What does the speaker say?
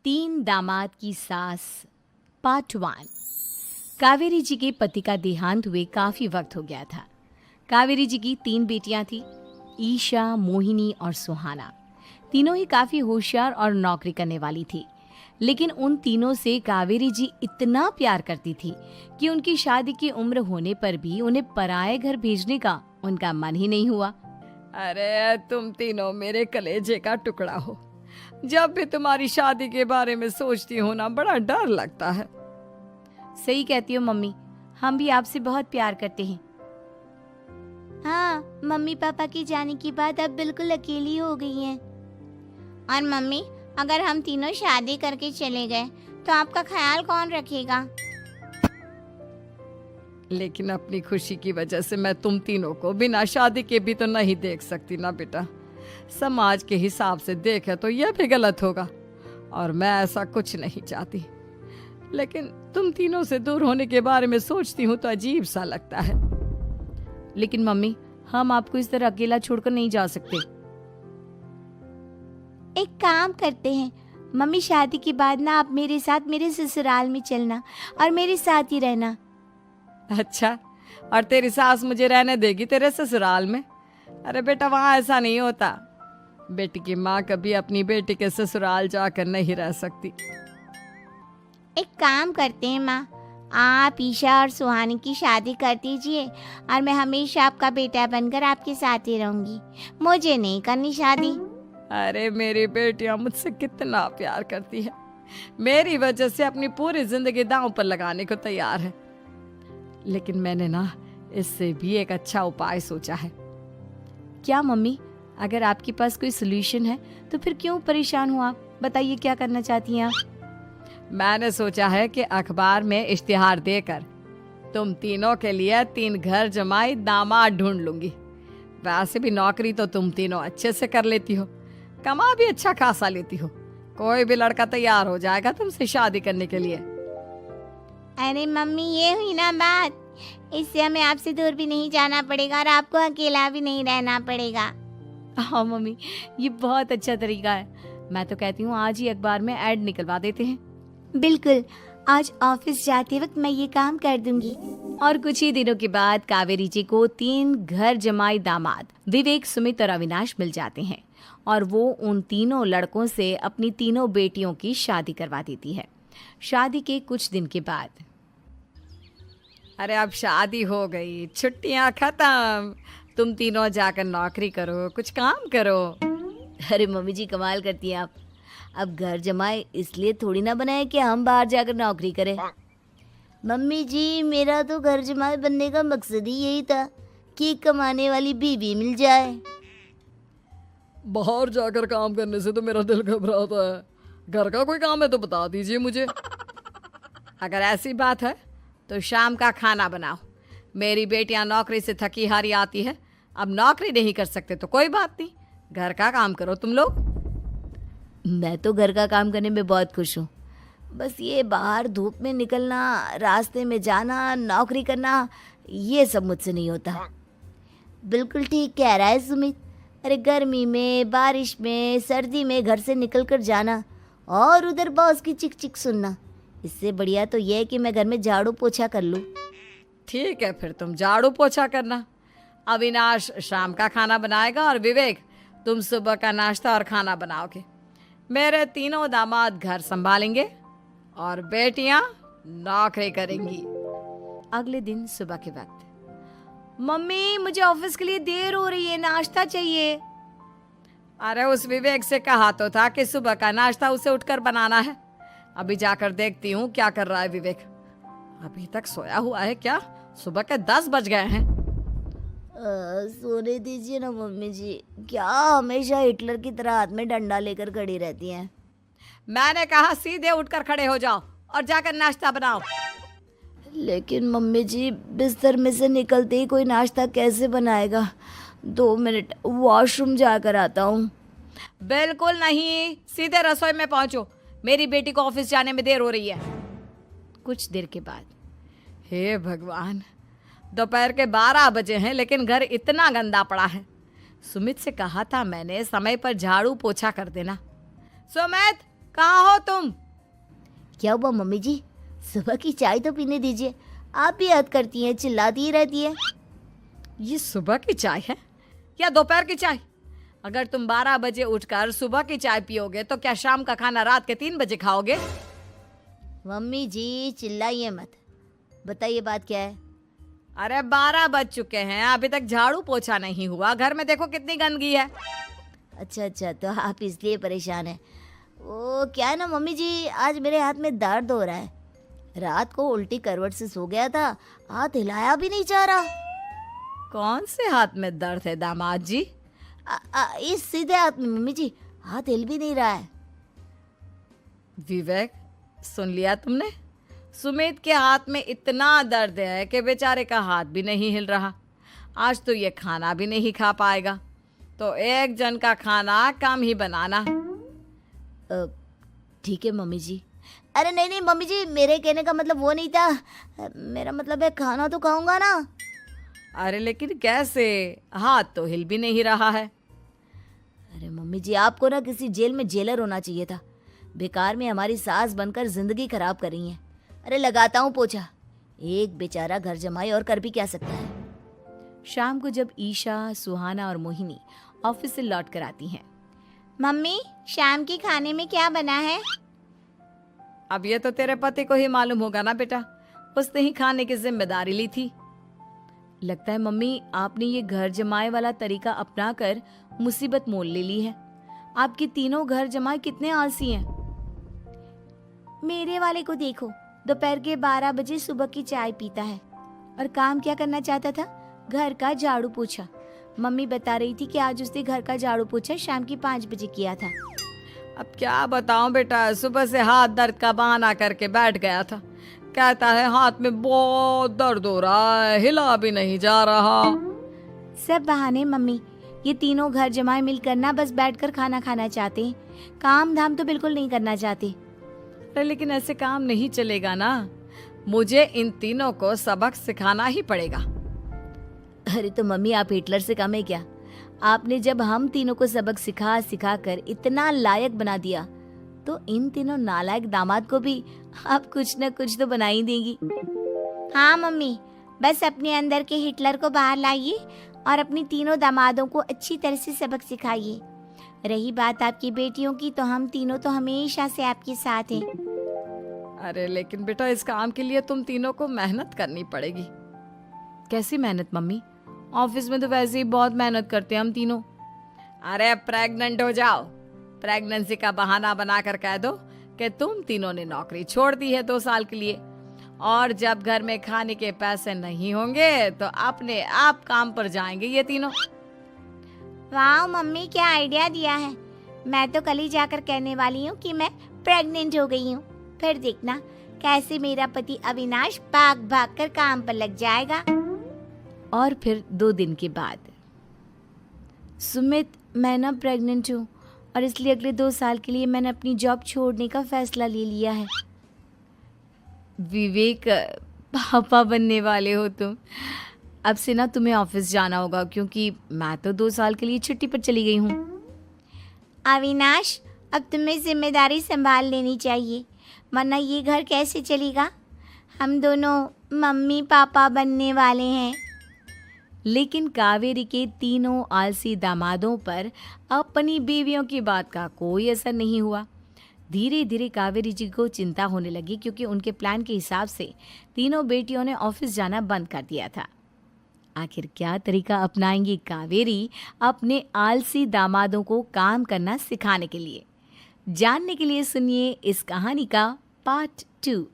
तीन दामाद की सास पार्ट 1। कावेरी जी के पति का देहांत हुए काफ़ी वक्त हो गया था। कावेरी जी की 3 बेटियां थीं, ईशा, मोहिनी और सुहाना। तीनों ही काफ़ी होशियार और नौकरी करने वाली थी। लेकिन उन तीनों से कावेरी जी इतना प्यार करती थी कि उनकी शादी की उम्र होने पर भी उन्हें पराये घर भेजने का उनका मन ही नहीं हुआ। अरे तुम तीनों मेरे कलेजे का टुकड़ा हो। जब भी तुम्हारी शादी के बारे में सोचती हूँ ना, बड़ा डर लगता है। सही कहती हो मम्मी, हम भी आपसे बहुत प्यार करते हैं। हाँ, मम्मी पापा के जाने के बाद अब बिल्कुल अकेली हो गई हैं। और मम्मी, अगर हम तीनों शादी करके चले गए तो आपका ख्याल कौन रखेगा? लेकिन अपनी खुशी की वजह से मैं तुम तीनों को बिना शादी के भी तो नहीं देख सकती ना बेटा। समाज के हिसाब से देखे तो यह भी गलत होगा और मैं ऐसा कुछ नहीं चाहती। लेकिन तुम तीनों से दूर होने के बारे में सोचती हूँ तो अजीब सा लगता है। लेकिन मम्मी, हम आपको इस तरह अकेला छोड़कर नहीं जा सकते। एक काम करते हैं मम्मी, शादी के बाद ना आप मेरे साथ मेरे ससुराल में चलना और मेरे साथ ही रहना। अच्छा, और तेरी सास मुझे रहने देगी तेरे ससुराल में? अरे बेटा, वहाँ ऐसा नहीं होता। बेटी की माँ कभी अपनी बेटी के ससुराल जाकर नहीं रह सकती। एक काम करते हैं माँ, आप ईशा और सुहानी की शादी कर दीजिए और मैं हमेशा आपका बेटा बनकर आपके साथ ही रहूंगी। मुझे नहीं करनी शादी। अरे मेरी बेटियां मुझसे कितना प्यार करती है, मेरी वजह से अपनी पूरी जिंदगी दांव पर लगाने को तैयार है। लेकिन मैंने ना इससे भी एक अच्छा उपाय सोचा है। क्या मम्मी? अगर आपके पास कोई सोल्यूशन है तो फिर क्यों परेशान हो आप? बताइए, क्या करना चाहती हैं आप? मैंने सोचा है कि अखबार में इश्तिहार देकर तुम तीनों के लिए 3 घर जमाई दामाद ढूंढ लूंगी। वैसे भी नौकरी तो तुम तीनों अच्छे से कर लेती हो, कमा भी अच्छा खासा लेती हो। कोई भी लड़का तैयार हो जाएगा तुमसे शादी करने के लिए। अरे मम्मी, ये हुई ना बात। इससे हमें आपसे दूर भी नहीं जाना पड़ेगा और आपको अकेला भी नहीं रहना पड़ेगा। हाँ मम्मी, ये बहुत अच्छा तरीका है। मैं तो कहती हूँ आज ही अखबार में ऐड निकलवा देते हैं। बिल्कुल, आज ऑफिस जाते वक्त मैं ये काम कर दूंगी। और कुछ ही दिनों के बाद कावेरी जी को 3 घर जमाई दामाद विवेक, सुमित और अविनाश मिल जाते हैं और वो उन तीनों लड़कों से अपनी तीनों बेटियों की शादी करवा देती है। शादी के कुछ दिन के बाद, अरे अब शादी हो गई, छुट्टियां खत्म, तुम तीनों जाकर नौकरी करो, कुछ काम करो। अरे मम्मी जी, कमाल करती हैं आप। अब घर जमाए इसलिए थोड़ी ना बनाए कि हम बाहर जाकर नौकरी करें। मम्मी जी, मेरा तो घर जमाई बनने का मकसद ही यही था कि कमाने वाली बीवी मिल जाए। बाहर जाकर काम करने से तो मेरा दिल घबराता है। घर का कोई काम है तो बता दीजिए मुझे। अगर ऐसी बात है तो शाम का खाना बनाओ। मेरी बेटियां नौकरी से थकी हारी आती है, अब नौकरी नहीं कर सकते तो कोई बात नहीं, घर का काम करो तुम लोग। मैं तो घर का काम करने में बहुत खुश हूँ। बस ये बाहर धूप में निकलना, रास्ते में जाना, नौकरी करना, ये सब मुझसे नहीं होता। बिल्कुल ठीक कह रहा है सुमित। अरे गर्मी में, बारिश में, सर्दी में घर से निकल कर जाना और उधर बॉस की चिक चिक सुनना, इससे बढ़िया तो यह है कि मैं घर में झाड़ू पोछा कर लूँ। ठीक है, फिर तुम झाड़ू पोछा करना। अविनाश शाम का खाना बनाएगा और विवेक तुम सुबह का नाश्ता और खाना बनाओगे। मेरे तीनों दामाद घर संभालेंगे और बेटियां नौकरी करेंगी। अगले दिन सुबह के वक्त, मम्मी मुझे ऑफिस के लिए देर हो रही है, नाश्ता चाहिए। अरे उस विवेक से कहा तो था कि सुबह का नाश्ता उसे उठकर बनाना है। अभी जाकर देखती हूँ क्या कर रहा है विवेक। अभी तक सोया हुआ है क्या? सुबह के 10 बज गए हैं। सोने दीजिए ना मम्मी जी, क्या हमेशा हिटलर की तरह हाथ में डंडा लेकर खड़ी रहती हैं। मैंने कहा सीधे उठकर खड़े हो जाओ और जाकर नाश्ता बनाओ। लेकिन मम्मी जी, बिस्तर में से निकलते ही कोई नाश्ता कैसे बनाएगा? 2 मिनट, वॉशरूम जाकर आता हूँ। बिल्कुल नहीं, सीधे रसोई में पहुंचो, मेरी बेटी को ऑफिस जाने में देर हो रही है। कुछ देर के बाद, हे भगवान, दोपहर के 12 बजे हैं लेकिन घर इतना गंदा पड़ा है। सुमित से कहा था मैंने समय पर झाड़ू पोछा कर देना। सुमित, कहाँ हो तुम? क्या हुआ मम्मी जी? सुबह की चाय तो पीने दीजिए। आप भी याद करती हैं, चिल्लाती ही रहती है। ये सुबह की चाय है या दोपहर की चाय? अगर तुम 12 बजे उठकर सुबह की चाय पियोगे तो क्या शाम का खाना रात के 3 बजे खाओगे? मम्मी जी चिल्लाइए मत, बताइए बात क्या है। अरे 12 बज चुके हैं, अभी तक झाड़ू पोछा नहीं हुआ। घर में देखो कितनी गंदगी है। अच्छा, तो आप इसलिए परेशान हैं। वो क्या है ना मम्मी जी, आज मेरे हाथ में दर्द हो रहा है। रात को उल्टी करवट से सो गया था, हाथ हिलाया भी नहीं जा रहा। कौन से हाथ में दर्द है दामाद जी? इस सीधे हाथ में मम्मी जी, हाथ हिल भी नहीं रहा है। विवेक, सुन लिया तुमने? सुमित के हाथ में इतना दर्द है कि बेचारे का हाथ भी नहीं हिल रहा। आज तो ये खाना भी नहीं खा पाएगा, तो एक जन का खाना कम ही बनाना। ठीक है मम्मी जी। अरे नहीं मम्मी जी, मेरे कहने का मतलब वो नहीं था। मेरा मतलब है खाना तो खाऊंगा ना। अरे लेकिन कैसे? हाथ तो हिल भी नहीं रहा है। अरे मम्मी जी, आपको ना किसी जेल में जेलर होना चाहिए था। बेकार में हमारी सास बनकर जिंदगी खराब कर रही हैं। अरे लगाता हूँ पोछा। एक बेचारा घर जमाए और कर भी क्या सकता है। शाम को जब ईशा, सुहाना और मोहिनी ऑफिस से लौट कर आती हैं। मम्मी, शाम के खाने में क्या बना है? अब ये तो तेरे पति को ही मालूम होगा ना बेटा, उसने ही खाने की जिम्मेदारी ली थी। लगता है मम्मी आपने ये घर जमाए वाला तरीका अपनाकर मुसीबत मोल ले ली है। आपके तीनों घर जमाए कितने आलसी हैं। मेरे वाले को देखो, दोपहर के 12 बजे सुबह की चाय पीता है और काम क्या करना चाहता था? घर का झाड़ू पोछा। मम्मी बता रही थी कि आज उसने घर का झाड़ू पोछा शाम के 5 बजे किया था। अब क्या बताऊं बेटा, सुबह से हाथ दर्द का बहाना करके बैठ गया था। कहता है हाथ में बहुत दर्द हो रहा है, हिला भी नहीं जा रहा। सब बहाने मम्मी। ये तीनों घर जमाए मिलकर ना बस बैठकर खाना खाना चाहते हैं, काम धाम तो बिल्कुल नहीं करना चाहते। अरे लेकिन ऐसे काम नहीं चलेगा ना, मुझे इन तीनों को सबक सिखाना ही पड़ेगा। अरे तो मम्मी, आप हिटलर से कम है क्या? आपने जब हम तीनों को सबक सिखा कर इतना लायक बना दिया, तो इन तीनों नालायक दामाद को भी आप कुछ न कुछ तो बना ही देंगी। हाँ मम्मी, बस अपने अंदर के हिटलर को बाहर लाइए और अपनी तीनों दामादों को अच्छी तरह से सबक सिखाइए। रही बात आपकी बेटियों की, तो हम तीनों तो हमेशा से आपके साथ हैं। अरे लेकिन बेटा, इस काम के लिए तुम तीनों को मेहनत करनी पड़ेगी। कैसी मेहनत मम्मी? ऑफिस में तो वैसे ही बहुत मेहनत करते हैं हम तीनों। अरे प्रेग्नेंट हो जाओ, प्रेगनेंसी का बहाना बनाकर कह दो कि तुम तीनों ने नौकरी छोड़ दी है 2 साल के लिए, और जब घर में खाने के पैसे नहीं होंगे तो अपने आप काम पर जाएंगे ये तीनों। वाह मम्मी, क्या आइडिया दिया है। मैं तो कल ही जाकर कहने वाली हूँ कि मैं प्रेग्नेंट हो गई हूँ। फिर देखना कैसे मेरा पति अविनाश भाग भाग कर काम पर लग जाएगा। और फिर 2 दिन के बाद, सुमित, मैं ना प्रेग्नेंट हूँ और इसलिए अगले 2 साल के लिए मैंने अपनी जॉब छोड़ने का फैसला ले लिया है। विवेक, पापा बनने वाले हो तुम। अब से ना तुम्हें ऑफिस जाना होगा, क्योंकि मैं तो 2 साल के लिए छुट्टी पर चली गई हूँ। अविनाश, अब तुम्हें जिम्मेदारी संभाल लेनी चाहिए, वरना ये घर कैसे चलेगा। हम दोनों मम्मी पापा बनने वाले हैं। लेकिन कावेरी के तीनों आलसी दामादों पर अपनी बीवियों की बात का कोई असर नहीं हुआ। धीरे धीरे कावेरी जी को चिंता होने लगी, क्योंकि उनके प्लान के हिसाब से तीनों बेटियों ने ऑफिस जाना बंद कर दिया था। आखिर क्या तरीका अपनाएंगी कावेरी अपने आलसी दामादों को काम करना सिखाने के लिए? जानने के लिए सुनिए इस कहानी का पार्ट 2।